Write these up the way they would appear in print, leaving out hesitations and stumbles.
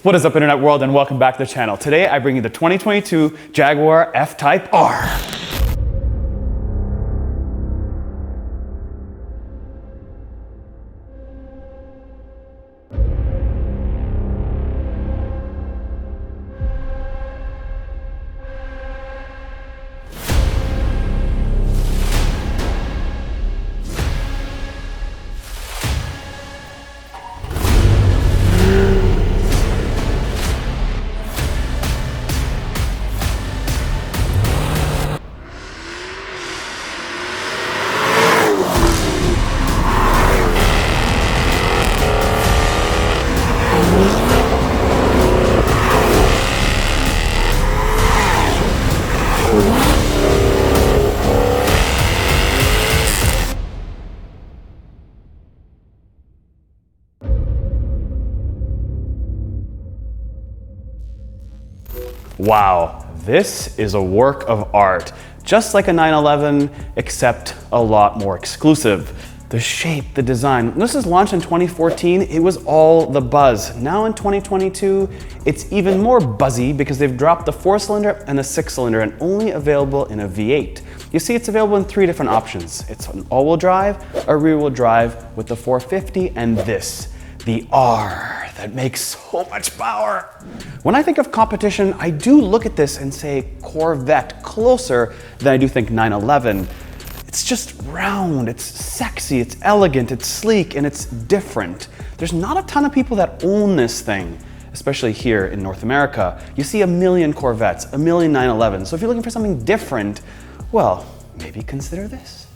What is up, internet world, and welcome back to the channel. Today I bring you the 2022 Jaguar F-Type R. Wow, this is a work of art. Just like a 911, except a lot more exclusive. The shape, the design. When this was launched in 2014, it was all the buzz. Now in 2022, it's even more buzzy because they've dropped the 4-cylinder and the 6-cylinder and only available in a V8. You see, it's available in 3 different options. It's an all-wheel drive, a rear-wheel drive with the 450, and this, the R, that makes so much power. When I think of competition, I do look at this and say Corvette closer than I do think 911. It's just round, it's sexy, it's elegant, it's sleek, and it's different. There's not a ton of people that own this thing, especially here in North America. You see a million Corvettes, a million 911s. So if you're looking for something different, well, maybe consider this.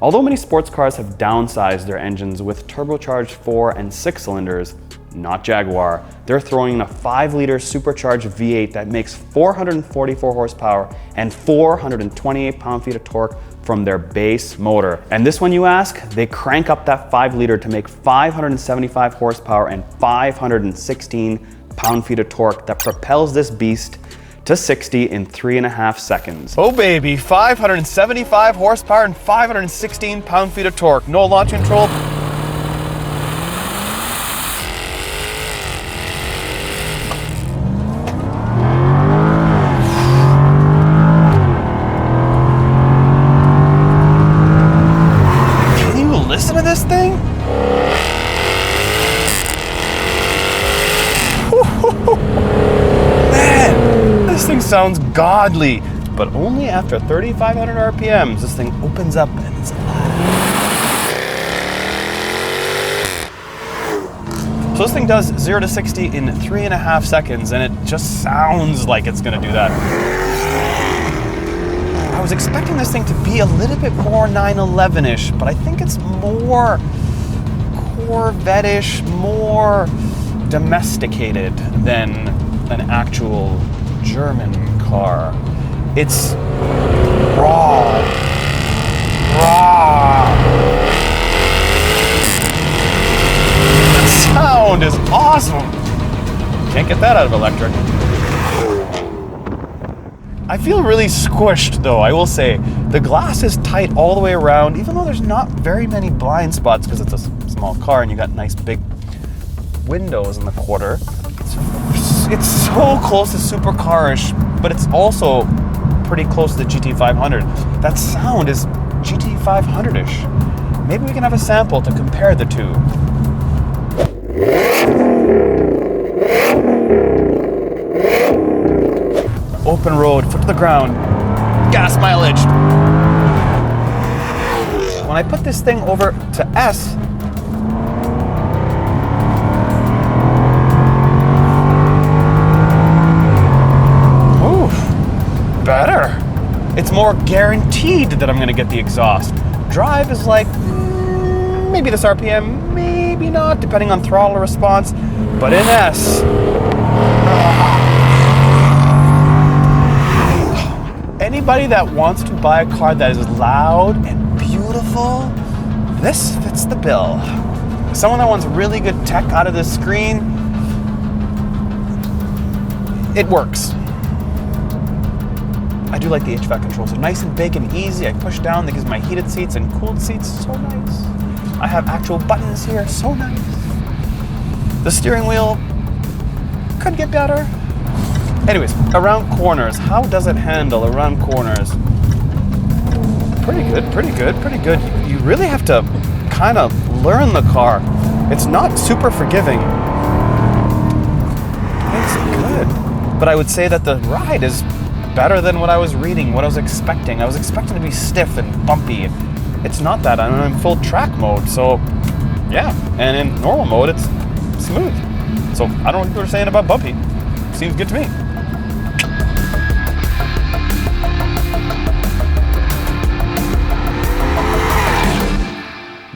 Although many sports cars have downsized their engines with turbocharged 4 and 6 cylinders, not Jaguar. They're throwing in a 5-liter supercharged V8 that makes 444 horsepower and 428 pound-feet of torque from their base motor. And this one, you ask, they crank up that 5-liter to make 575 horsepower and 516 pound-feet of torque that propels this beast to 60 in 3.5 seconds. Oh baby, 575 horsepower and 516 pound-feet of torque. No launch control. Can you listen to this thing? This thing sounds godly, but only after 3,500 RPMs, this thing opens up and it's alive. So this thing does 0 to 60 in 3.5 seconds, and it just sounds like it's gonna do that. I was expecting this thing to be a little bit more 911-ish, but I think it's more Corvette-ish, more domesticated than an actual German car. It's raw. The sound is awesome. Can't get that out of electric. I feel really squished though, I will say. The glass is tight all the way around, even though there's not very many blind spots because it's a small car and you got nice big windows in the quarter. It's so close to supercar-ish, but it's also pretty close to the GT500. That sound is GT500-ish. Maybe we can have a sample to compare the two. Open road, foot to the ground, gas mileage. When I put this thing over to S, better. It's more guaranteed that I'm gonna get the exhaust. Drive is like, maybe this RPM, maybe not, depending on throttle response, but in S, anybody that wants to buy a car that is loud and beautiful, this fits the bill. Someone that wants really good tech out of this screen, it works. I do like the HVAC controls. They're nice and big and easy. I push down, that gives my heated seats and cooled seats. So nice. I have actual buttons here. So nice. The steering wheel could get better. Anyways, around corners, how does it handle around corners? Pretty good, pretty good, pretty good. You really have to kind of learn the car. It's not super forgiving. It's good. But I would say that the ride is better than what I was reading, what I was expecting. I was expecting to be stiff and bumpy. It's not that. I'm in full track mode, so yeah. And in normal mode, it's smooth. So I don't know what people are saying about bumpy. Seems good to me.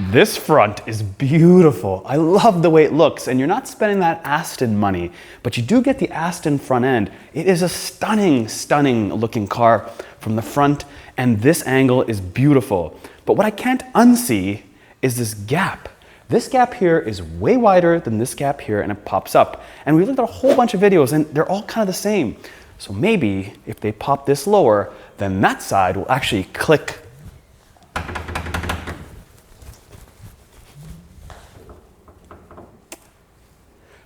This front is beautiful. I love the way it looks, and you're not spending that Aston money, but you do get the Aston front end. It is a stunning, stunning looking car from the front, and this angle is beautiful. But what I can't unsee is this gap. This gap here is way wider than this gap here, and it pops up. And we looked at a whole bunch of videos, and they're all kind of the same. So maybe if they pop this lower, then that side will actually click.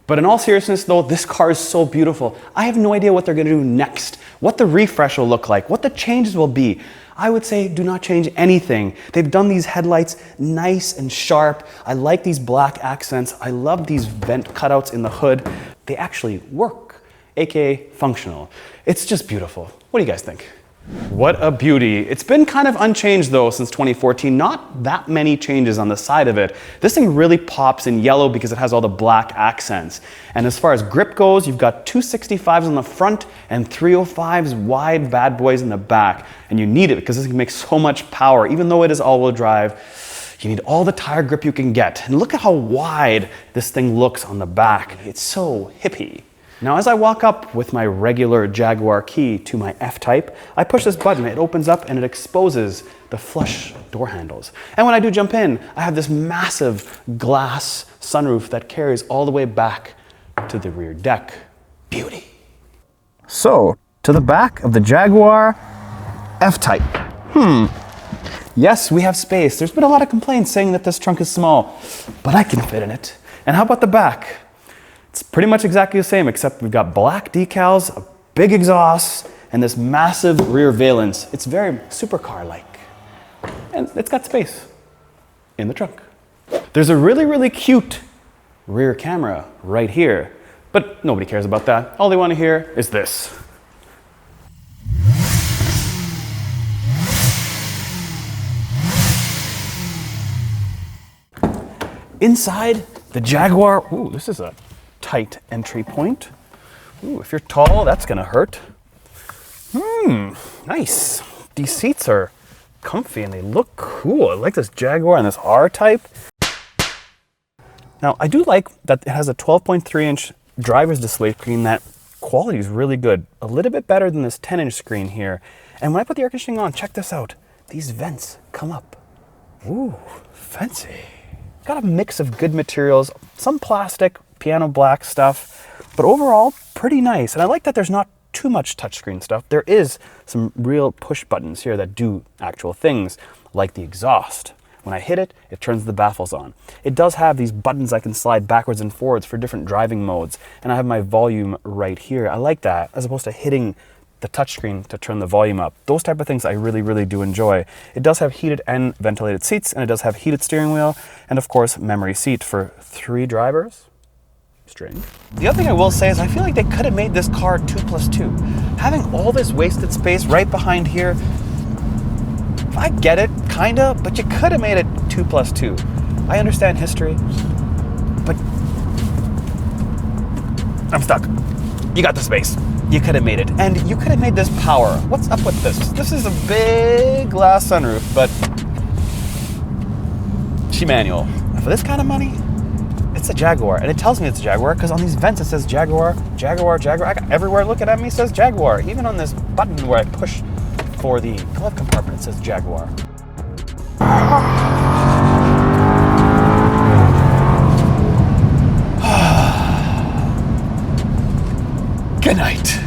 But in all seriousness though, this car is so beautiful. I have no idea what they're gonna do next, what the refresh will look like, what the changes will be. I would say do not change anything. They've done these headlights nice and sharp. I like these black accents. I love these vent cutouts in the hood. They actually work, aka functional. It's just beautiful. What do you guys think? What a beauty. It's been kind of unchanged though since 2014. Not that many changes on the side of it. This thing really pops in yellow because it has all the black accents. And as far as grip goes, you've got 265s on the front and 305s wide bad boys in the back. And you need it because this can make so much power. Even though it is all-wheel drive, you need all the tire grip you can get. And look at how wide this thing looks on the back. It's so hippie. Now as I walk up with my regular Jaguar key to my F-Type, I push this button, it opens up and it exposes the flush door handles. And when I do jump in, I have this massive glass sunroof that carries all the way back to the rear deck. Beauty. So, to the back of the Jaguar F-Type. Yes, we have space. There's been a lot of complaints saying that this trunk is small, but I can fit in it. And how about the back? It's pretty much exactly the same, except we've got black decals, a big exhaust, and this massive rear valence. It's very supercar-like. And it's got space in the trunk. There's a really, really cute rear camera right here, but nobody cares about that. All they want to hear is this. Inside the Jaguar, ooh, this is a tight entry point. Ooh, if you're tall, that's gonna hurt. Nice. These seats are comfy and they look cool. I like this Jaguar and this R-Type. Now, I do like that it has a 12.3-inch driver's display screen. That quality is really good. A little bit better than this 10-inch screen here. And when I put the air conditioning on, check this out. These vents come up. Ooh, fancy. Got a mix of good materials, some plastic, piano black stuff, but overall pretty nice. And I like that there's not too much touchscreen stuff. There is some real push buttons here that do actual things, like the exhaust. When I hit it, it turns the baffles on. It does have these buttons I can slide backwards and forwards for different driving modes. And I have my volume right here. I like that, as opposed to hitting the touchscreen to turn the volume up. Those type of things I really, really do enjoy. It does have heated and ventilated seats, and it does have heated steering wheel, and of course, memory seat for 3 drivers. Strange. The other thing I will say is I feel like they could have made this car 2+2. Having all this wasted space right behind here, I get it, kinda, but you could have made it 2+2. I understand history, but I'm stuck. You got the space. You could have made it. And you could have made this power. What's up with this? This is a big glass sunroof, but she manual. For this kind of money, it's a Jaguar. And it tells me it's a Jaguar because on these vents it says Jaguar, Jaguar, Jaguar. I got everywhere looking at me it says Jaguar. Even on this button where I push for the glove compartment, it says Jaguar. Good night.